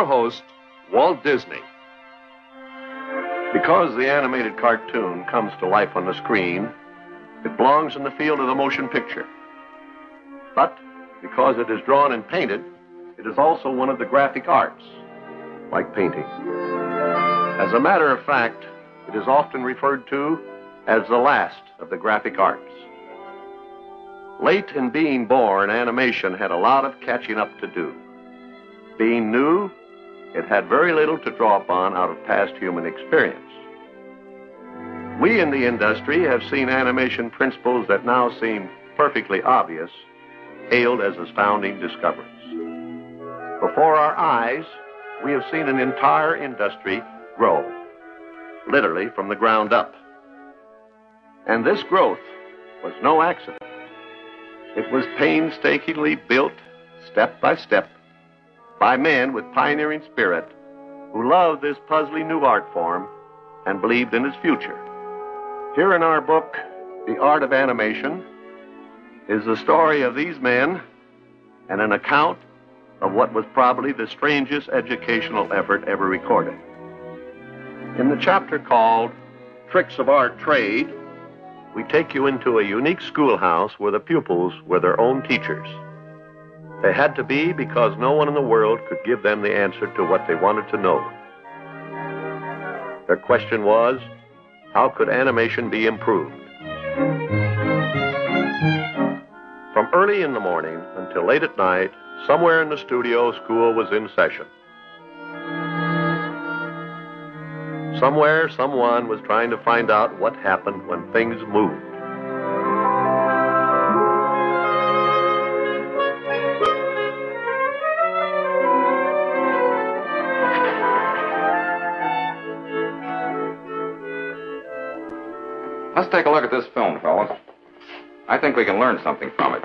your host, Walt Disney. Because the animated cartoon comes to life on the screen, it belongs in the field of the motion picture. But because it is drawn and painted, it is also one of the graphic arts, like painting. As a matter of fact, it is often referred to as the last of the graphic arts. Late in being born, animation had a lot of catching up to do. Being new, it had very little to draw upon out of past human experience. We in the industry have seen animation principles that now seem perfectly obvious, hailed as astounding discoveries. Before our eyes, we have seen an entire industry grow, literally from the ground up. And this growth was no accident. It was painstakingly built, step by step, by men with pioneering spirit who loved this puzzling new art form and believed in its future. Here in our book, The Art of Animation, is the story of these men and an account of what was probably the strangest educational effort ever recorded. In the chapter called Tricks of Our Trade, we take you into a unique schoolhouse where the pupils were their own teachers. They had to be because no one in the world could give them the answer to what they wanted to know. Their question was, how could animation be improved? From early in the morning until late at night, somewhere in the studio, school was in session. Somewhere, someone was trying to find out what happened when things moved. Let's take a look at this film, fellas. I think we can learn something from it.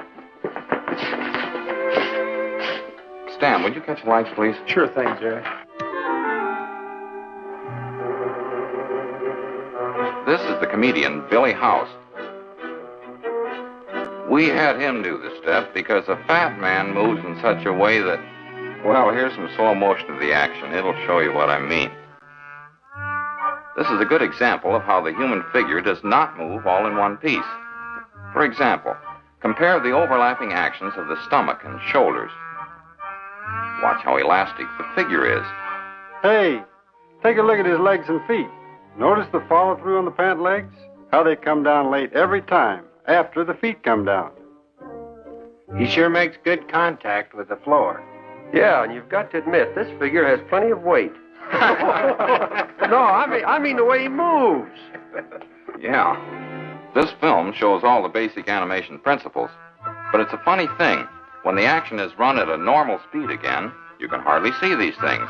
Stan, would you catch the lights, please? Sure thing, Jerry. This is the comedian, Billy House. We had him do the step because a fat man moves in such a way that, well, here's some slow motion of the action. It'll show you what I mean. This is a good example of how the human figure does not move all in one piece. For example, compare the overlapping actions of the stomach and shoulders. Watch how elastic the figure is. Hey, take a look at his legs and feet. Notice the follow-through on the pant legs? How they come down late every time, after the feet come down. He sure makes good contact with the floor. Yeah, and you've got to admit, this figure has plenty of weight. No, I mean the way he moves. Yeah. This film shows all the basic animation principles. But it's a funny thing. When the action is run at a normal speed again, you can hardly see these things.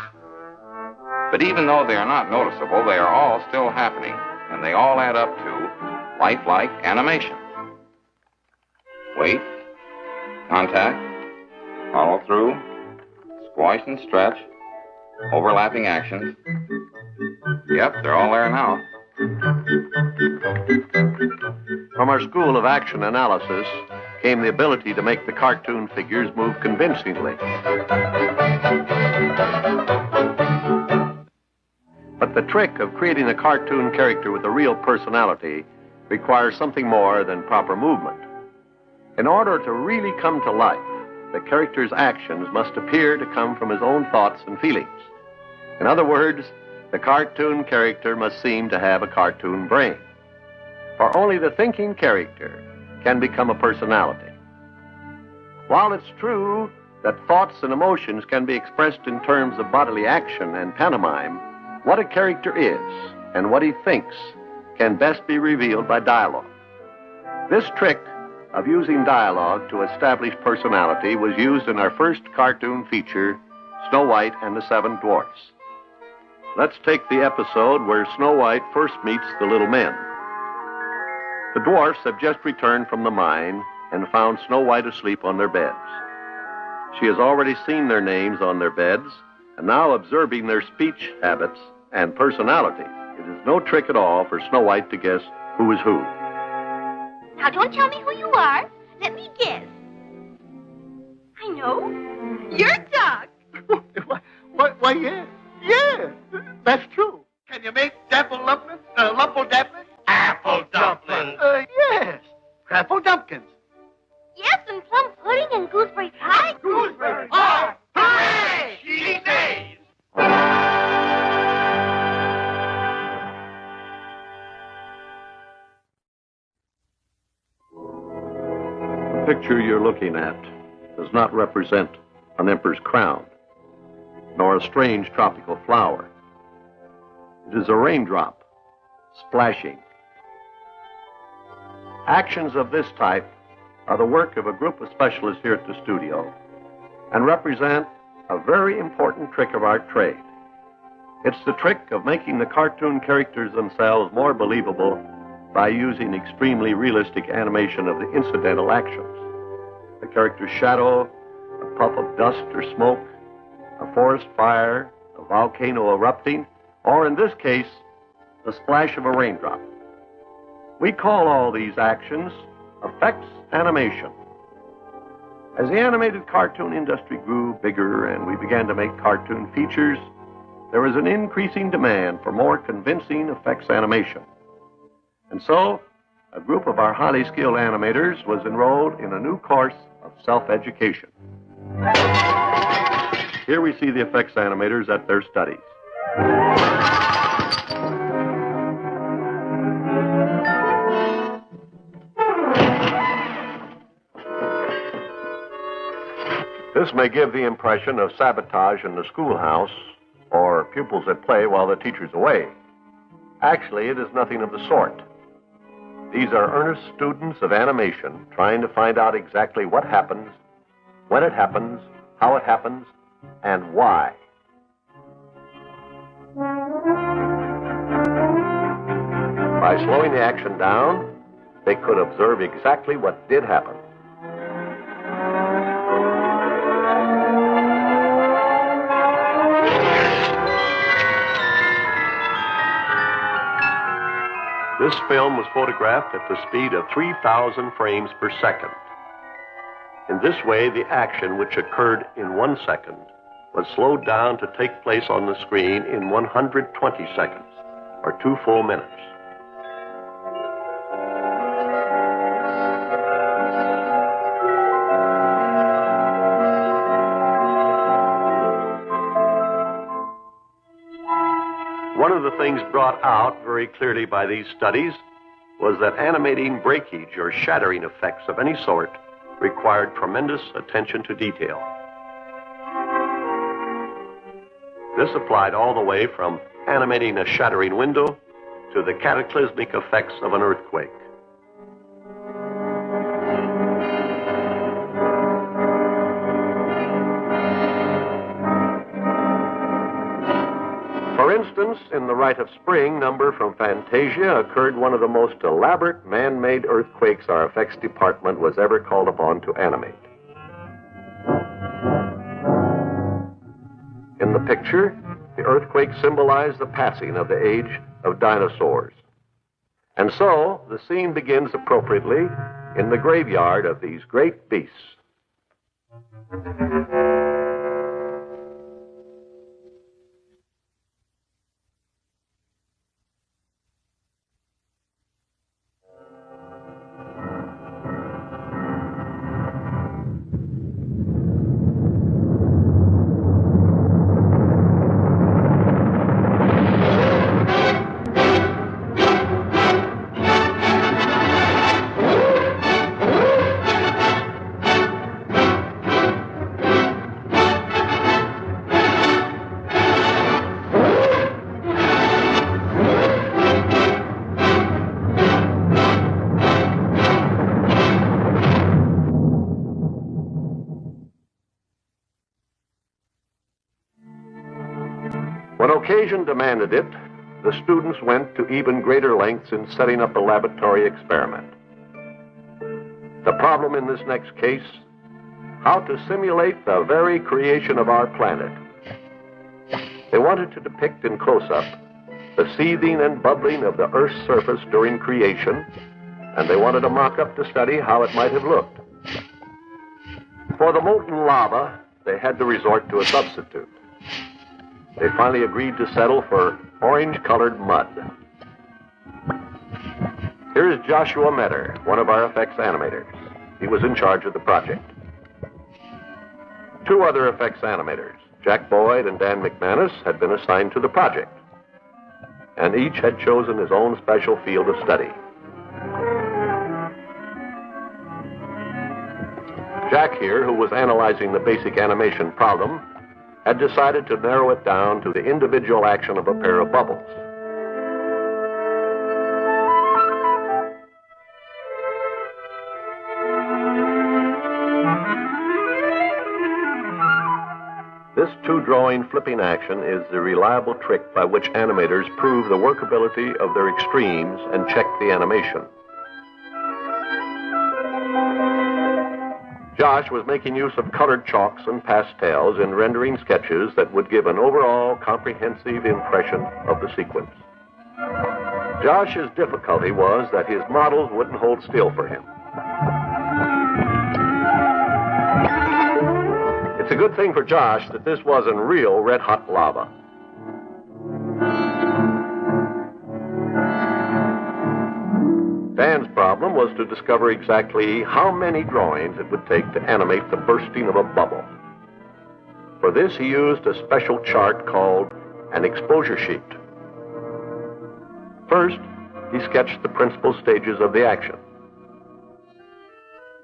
But even though they are not noticeable, they are all still happening, and they all add up to lifelike animation. Wait, contact, follow through, squash and stretch, overlapping actions. Yep, they're all there now. From our school of action analysis came the ability to make the cartoon figures move convincingly. But the trick of creating a cartoon character with a real personality requires something more than proper movement. In order to really come to life, the character's actions must appear to come from his own thoughts and feelings. In other words, the cartoon character must seem to have a cartoon brain. For only the thinking character can become a personality. While it's true that thoughts and emotions can be expressed in terms of bodily action and pantomime, what a character is and what he thinks can best be revealed by dialogue. This trick of using dialogue to establish personality was used in our first cartoon feature, Snow White and the Seven Dwarfs. Let's take the episode where Snow White first meets the little men. The dwarfs have just returned from the mine and found Snow White asleep on their beds. She has already seen their names on their beds and now observing their speech habits and personality. It is no trick at all for Snow White to guess who is who. Now, don't tell me who you are. Let me guess. I know. You're Duck. Why, yeah. Yeah, that's true. Can you make dapple dumplings? Lumple dumplings? Apple dumplings. Yes. Apple dumplings. Yes, and plum pudding and gooseberry pie. Gooseberry pie. Hooray! She says. The picture you're looking at does not represent an emperor's crown, nor a strange tropical flower. It is a raindrop splashing. Actions of this type are the work of a group of specialists here at the studio and represent a very important trick of our trade. It's the trick of making the cartoon characters themselves more believable by using extremely realistic animation of the incidental actions. The character's shadow, a puff of dust or smoke, a forest fire, a volcano erupting, or in this case, the splash of a raindrop. We call all these actions effects animation. As the animated cartoon industry grew bigger and we began to make cartoon features, there was an increasing demand for more convincing effects animation. And so, a group of our highly skilled animators was enrolled in a new course of self-education. Here we see the effects animators at their studies. This may give the impression of sabotage in the schoolhouse or pupils at play while the teacher's away. Actually, it is nothing of the sort. These are earnest students of animation trying to find out exactly what happens, when it happens, how it happens, and why. By slowing the action down, they could observe exactly what did happen. This film was photographed at the speed of 3,000 frames per second. In this way, the action, which occurred in 1 second, was slowed down to take place on the screen in 120 seconds, or 2 full minutes. One of the things brought out very clearly by these studies was that animating breakage or shattering effects of any sort required tremendous attention to detail. This applied all the way from animating a shattering window to the cataclysmic effects of an earthquake. For instance, in the Rite of Spring number from Fantasia occurred one of the most elaborate man-made earthquakes our effects department was ever called upon to animate. In the picture, the earthquake symbolized the passing of the age of dinosaurs. And so, the scene begins appropriately in the graveyard of these great beasts. When occasion demanded it, the students went to even greater lengths in setting up a laboratory experiment. The problem in this next case, how to simulate the very creation of our planet. They wanted to depict in close-up the seething and bubbling of the Earth's surface during creation, and they wanted a mock-up to study how it might have looked. For the molten lava, they had to resort to a substitute. they finally agreed to settle for orange-colored mud. Here's Joshua Metter, one of our effects animators. He was in charge of the project. Two other effects animators, Jack Boyd and Dan McManus, had been assigned to the project, and each had chosen his own special field of study. Jack here, who was analyzing the basic animation problem, had decided to narrow it down to the individual action of a pair of bubbles. This two-drawing flipping action is the reliable trick by which animators prove the workability of their extremes and check the animation. Josh was making use of colored chalks and pastels in rendering sketches that would give an overall comprehensive impression of the sequence. Josh's difficulty was that his models wouldn't hold still for him. It's a good thing for Josh that this wasn't real red-hot lava. Dan's problem was to discover exactly how many drawings it would take to animate the bursting of a bubble. For this, he used a special chart called an exposure sheet. First, he sketched the principal stages of the action.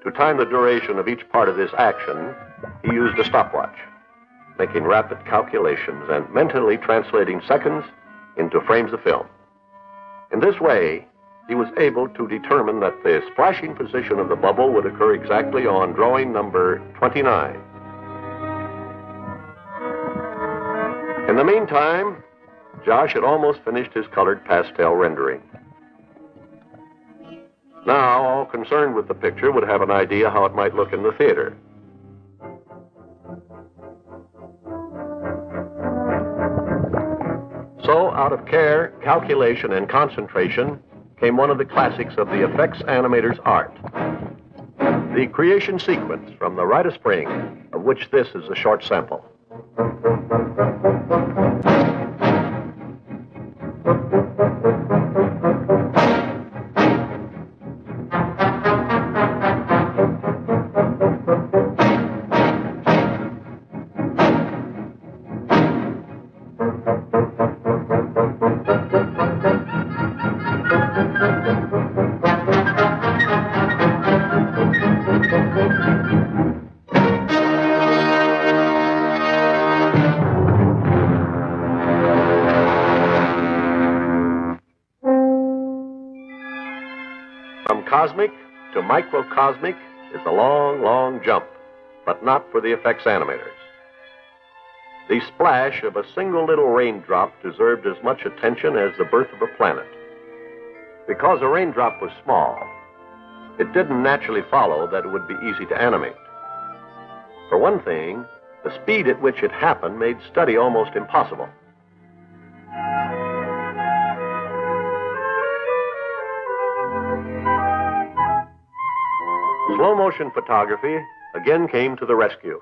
To time the duration of each part of this action, he used a stopwatch, making rapid calculations and mentally translating seconds into frames of film. In this way, he was able to determine that the splashing position of the bubble would occur exactly on drawing number 29. In the meantime, Josh had almost finished his colored pastel rendering. Now, all concerned with the picture would have an idea how it might look in the theater. So, out of care, calculation, and concentration, came one of the classics of the effects animator's art. The creation sequence from the Rite of Spring, of which this is a short sample. Cosmic to microcosmic is a long, long jump, but not for the effects animators. The splash of a single little raindrop deserved as much attention as the birth of a planet. Because a raindrop was small, it didn't naturally follow that it would be easy to animate. For one thing, the speed at which it happened made study almost impossible. Slow motion photography again came to the rescue.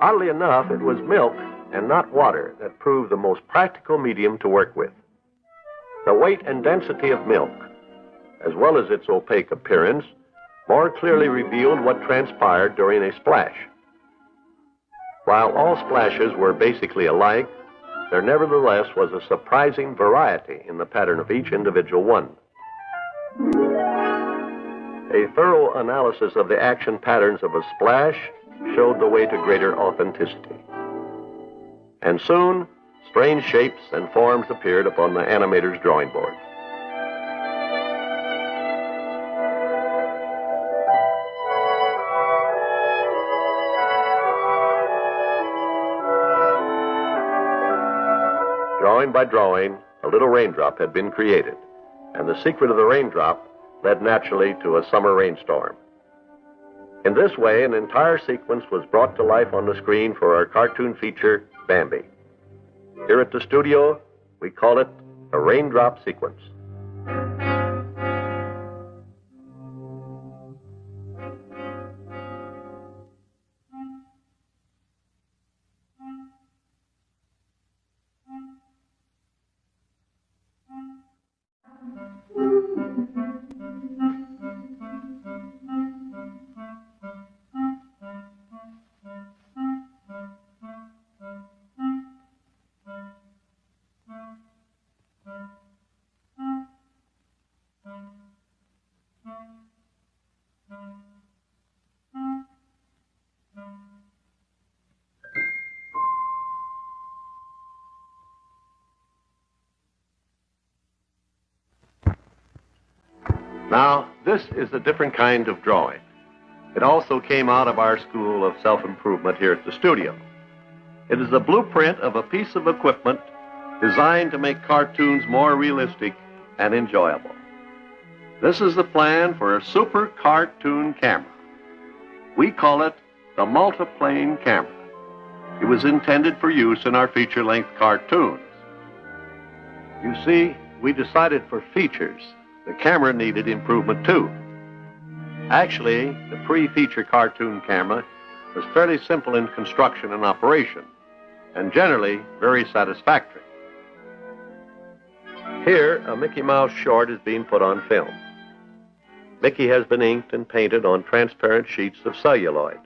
Oddly enough, it was milk and not water that proved the most practical medium to work with. The weight and density of milk, as well as its opaque appearance, more clearly revealed what transpired during a splash. While all splashes were basically alike, there nevertheless was a surprising variety in the pattern of each individual one. A thorough analysis of the action patterns of a splash showed the way to greater authenticity. And soon, strange shapes and forms appeared upon the animator's drawing board. Drawing by drawing, a little raindrop had been created, and the secret of the raindrop led naturally to a summer rainstorm. In this way, an entire sequence was brought to life on the screen for our cartoon feature, Bambi. Here at the studio, we call it a raindrop sequence. Now, this is a different kind of drawing. It also came out of our school of self-improvement here at the studio. It is a blueprint of a piece of equipment designed to make cartoons more realistic and enjoyable. This is the plan for a super cartoon camera. We call it the multiplane camera. It was intended for use in our feature-length cartoons. You see, we decided for features the camera needed improvement too. Actually, the pre-feature cartoon camera was fairly simple in construction and operation, and generally very satisfactory. Here, a Mickey Mouse short is being put on film. Mickey has been inked and painted on transparent sheets of celluloid.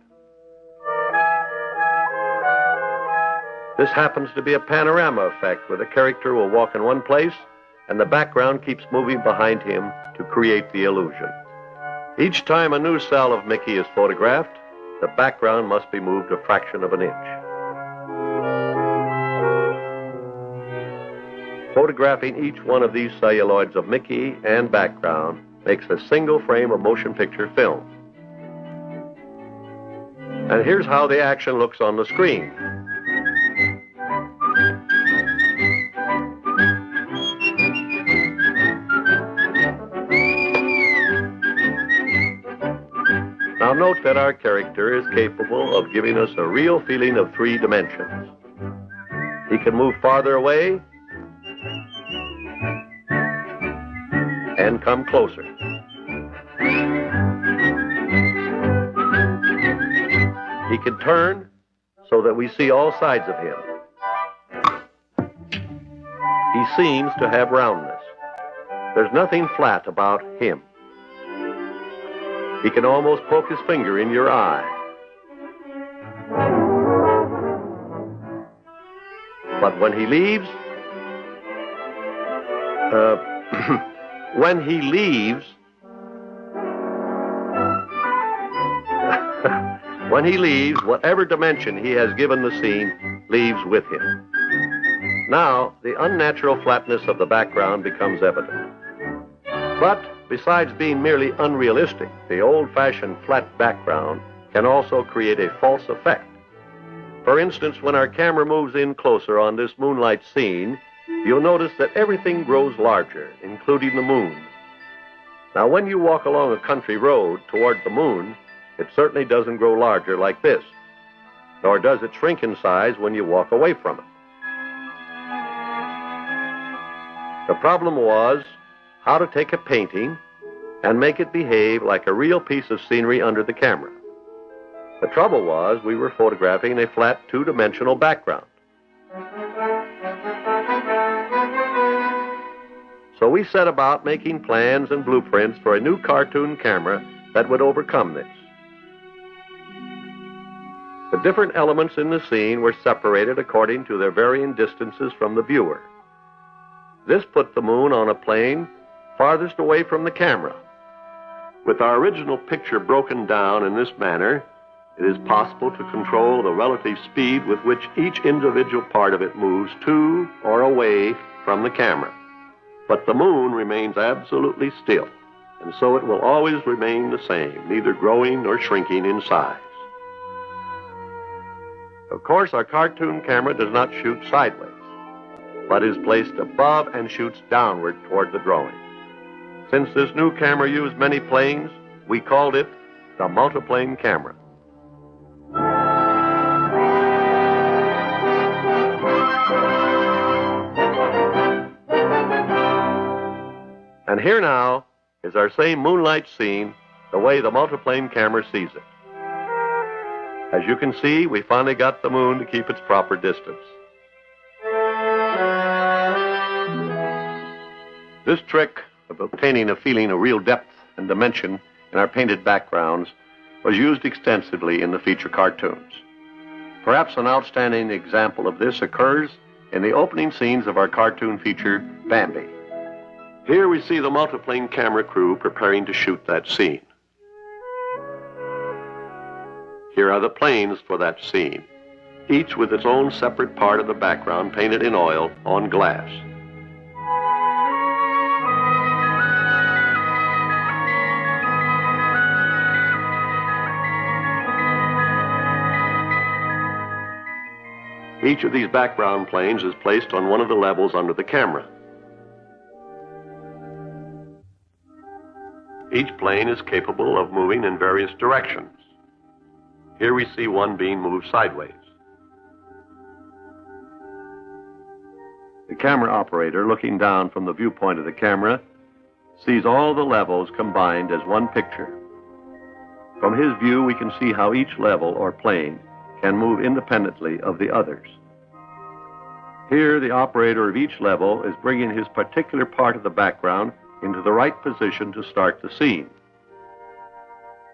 This happens to be a panorama effect where the character will walk in one place and the background keeps moving behind him to create the illusion. Each time a new cell of Mickey is photographed, the background must be moved a fraction of an inch. Photographing each one of these celluloids of Mickey and background makes a single frame of motion picture film. And here's how the action looks on the screen. Now note that our character is capable of giving us a real feeling of 3 dimensions. He can move farther away and come closer. He can turn so that we see all sides of him. He seems to have roundness. There's nothing flat about him. He can almost poke his finger in your eye. But when he leaves, when he leaves, whatever dimension he has given the scene leaves with him. Now, the unnatural flatness of the background becomes evident. But besides being merely unrealistic, the old-fashioned flat background can also create a false effect. For instance, when our camera moves in closer on this moonlight scene, you'll notice that everything grows larger, including the moon. Now, when you walk along a country road toward the moon, it certainly doesn't grow larger like this, nor does it shrink in size when you walk away from it. The problem was how to take a painting and make it behave like a real piece of scenery under the camera. The trouble was we were photographing a flat 2-dimensional background. So we set about making plans and blueprints for a new cartoon camera that would overcome this. The different elements in the scene were separated according to their varying distances from the viewer. This put the moon on a plane farthest away from the camera. With our original picture broken down in this manner, it is possible to control the relative speed with which each individual part of it moves to or away from the camera. But the moon remains absolutely still, and so it will always remain the same, neither growing nor shrinking in size. Of course, our cartoon camera does not shoot sideways, but is placed above and shoots downward toward the drawing. Since this new camera used many planes, we called it the multiplane camera. And here now is our same moonlight scene the way the multiplane camera sees it. As you can see, we finally got the moon to keep its proper distance. This trick of obtaining a feeling of real depth and dimension in our painted backgrounds was used extensively in the feature cartoons. Perhaps an outstanding example of this occurs in the opening scenes of our cartoon feature, Bambi. Here we see the multiplane camera crew preparing to shoot that scene. Here are the planes for that scene, each with its own separate part of the background painted in oil on glass. Each of these background planes is placed on one of the levels under the camera. Each plane is capable of moving in various directions. Here we see one being moved sideways. The camera operator, looking down from the viewpoint of the camera, sees all the levels combined as one picture. From his view, we can see how each level or plane can move independently of the others. Here, the operator of each level is bringing his particular part of the background into the right position to start the scene.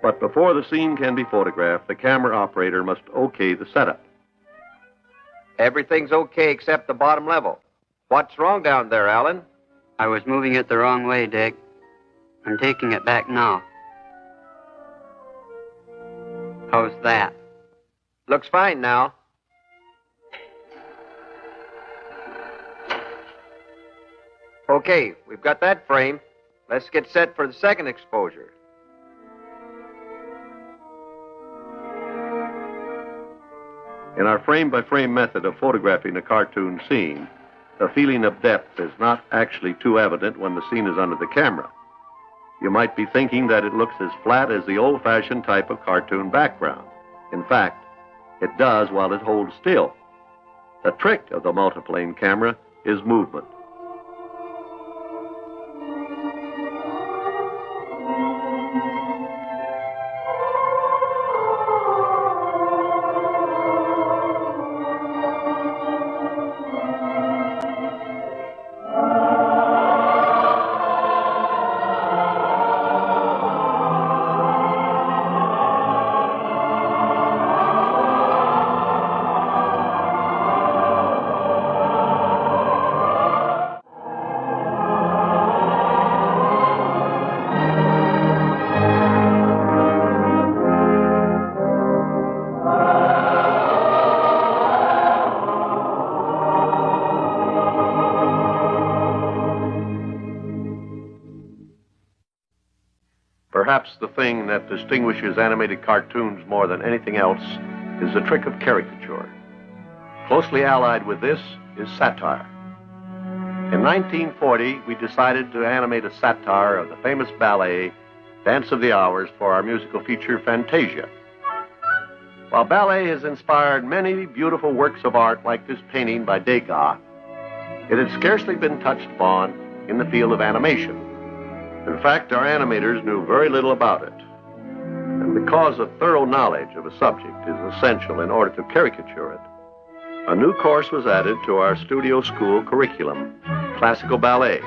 But before the scene can be photographed, the camera operator must okay the setup. Everything's okay except the bottom level. What's wrong down there, Alan? I was moving it the wrong way, Dick. I'm taking it back now. How's that? Looks fine now. Okay, we've got that frame. Let's get set for the second exposure. In our frame-by-frame method of photographing a cartoon scene, the feeling of depth is not actually too evident when the scene is under the camera. You might be thinking that it looks as flat as the old-fashioned type of cartoon background. In fact, it does while it holds still. The trick of the multiplane camera is movement. Perhaps the thing that distinguishes animated cartoons more than anything else is the trick of caricature. Closely allied with this is satire. In 1940, we decided to animate a satire of the famous ballet, Dance of the Hours, for our musical feature, Fantasia. While ballet has inspired many beautiful works of art like this painting by Degas, it had scarcely been touched upon in the field of animation. In fact, our animators knew very little about it. And because a thorough knowledge of a subject is essential in order to caricature it, a new course was added to our studio school curriculum, classical ballet.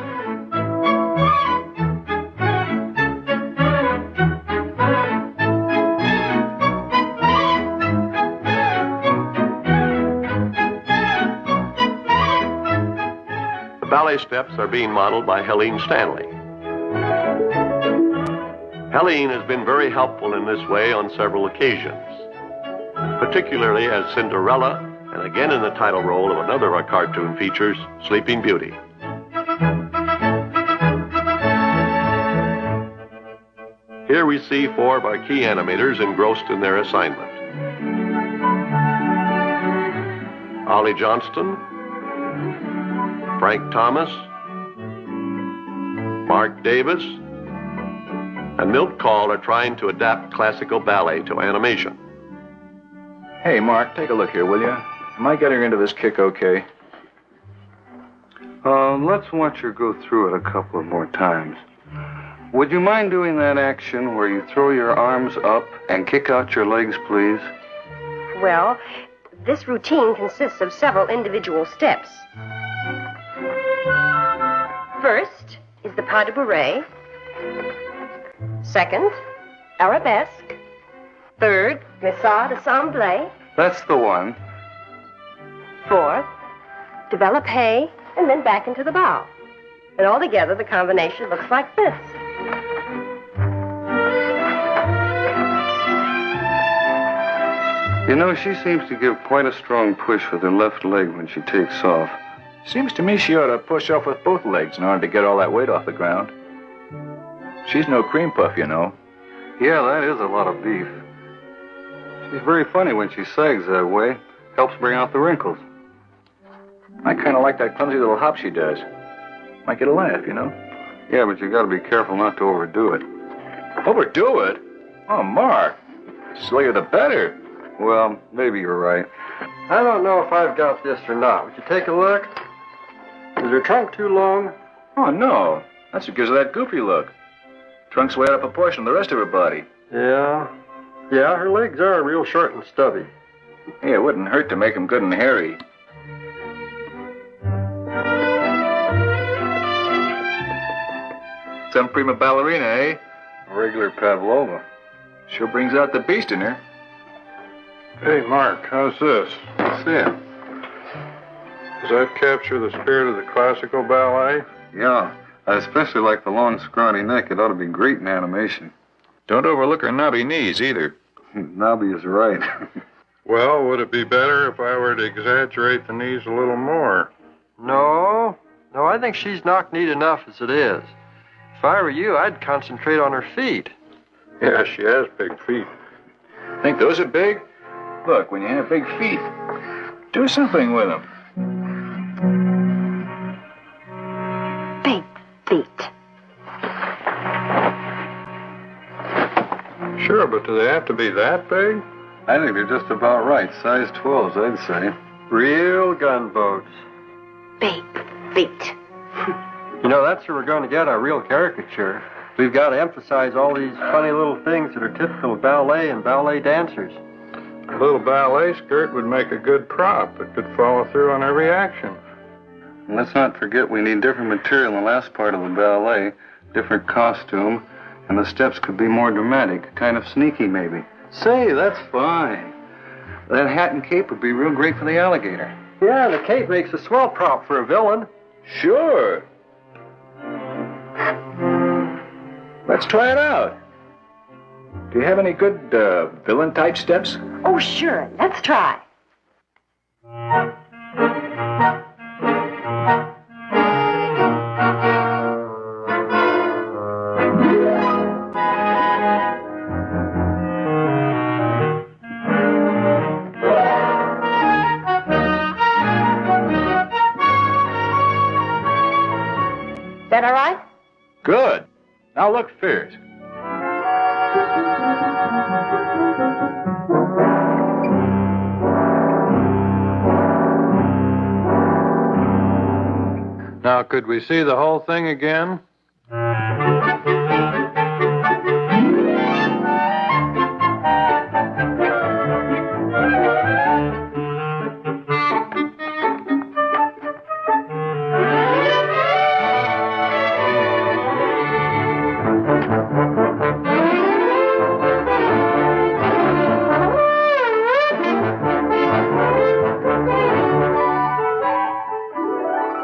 The ballet steps are being modeled by Helene Stanley. Helene has been very helpful in this way on several occasions, particularly as Cinderella and again in the title role of another of our cartoon features, Sleeping Beauty. Here we see four of our key animators engrossed in their assignment. Ollie Johnston, Frank Thomas, Mark Davis, and Milt Call are trying to adapt classical ballet to animation. Hey, Mark, take a look here, will you? Am I getting into this kick okay? Let's watch her go through it a couple of more times. Would you mind doing that action where you throw your arms up and kick out your legs, please? Well, this routine consists of several individual steps. First is the pas de bourrée. Second, arabesque. Third, glissade assemblée. That's the one. Fourth, develop hay, and then back into the bow. And altogether, the combination looks like this. You know, she seems to give quite a strong push with her left leg when she takes off. Seems to me she ought to push off with both legs in order to get all that weight off the ground. She's no cream puff, you know. Yeah, that is a lot of beef. She's very funny when she sags that way. Helps bring out the wrinkles. I kind of like that clumsy little hop she does. Might get a laugh, you know. Yeah, but you got to be careful not to overdo it. Overdo it? Oh, Mark. The sillier the better. Well, maybe you're right. I don't know if I've got this or not. Would you take a look? Is her trunk too long? Oh, no. That's what gives her that goofy look. Trunk's way out of proportion to the rest of her body. Yeah. Yeah, her legs are real short and stubby. Hey, it wouldn't hurt to make them good and hairy. Some prima ballerina, eh? A regular Pavlova. Sure brings out the beast in her. Hey, Mark, how's this? What's that? Does that capture the spirit of the classical ballet? Yeah. I especially like the long, scrawny neck. It ought to be great in animation. Don't overlook her knobby knees, either. Knobby is right. Well, would it be better if I were to exaggerate the knees a little more? No, I think she's knock-kneed enough as it is. If I were you, I'd concentrate on her feet. Yeah, she has big feet. Think those are big? Look, when you have big feet, do something with them. Big feet. Sure, but do they have to be that big? I think they're just about right. Size 12s, I'd say. Real gunboats. Big feet. You know, that's where we're going to get our real caricature. We've got to emphasize all these funny little things that are typical of ballet and ballet dancers. A little ballet skirt would make a good prop. It could follow through on every action. Let's not forget we need different material in the last part of the ballet, different costume, and the steps could be more dramatic, kind of sneaky maybe. Say, that's fine. That hat and cape would be real great for the alligator. Yeah, the cape makes a swell prop for a villain. Sure. Let's try it out. Do you have any good villain-type steps? Oh, sure. Let's try. Is that all right? Good. Now look fierce. Now, could we see the whole thing again?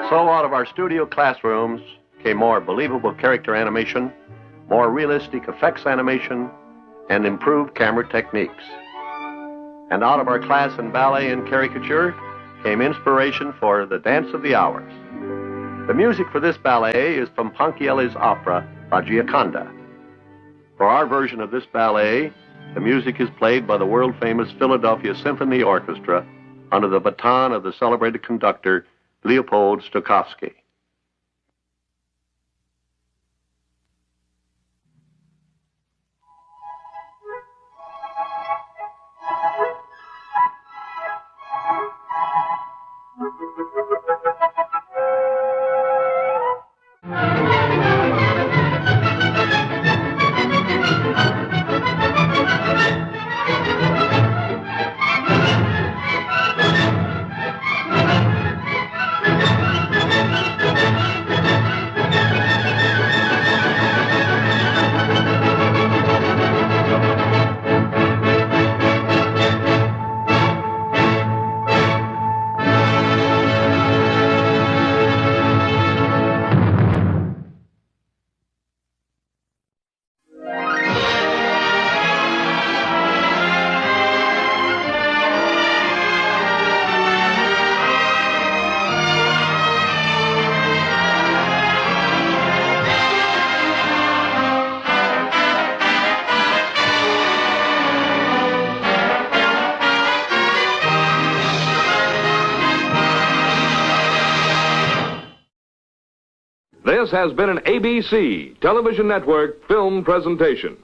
So out of our studio classrooms came more believable character animation, more realistic effects animation, and improved camera techniques. And out of our class in ballet and caricature came inspiration for the Dance of the Hours. The music for this ballet is from Ponchielli's opera, La Gioconda. For our version of this ballet, the music is played by the world-famous Philadelphia Symphony Orchestra under the baton of the celebrated conductor, Leopold Stokowski. This has been an ABC Television Network film presentation.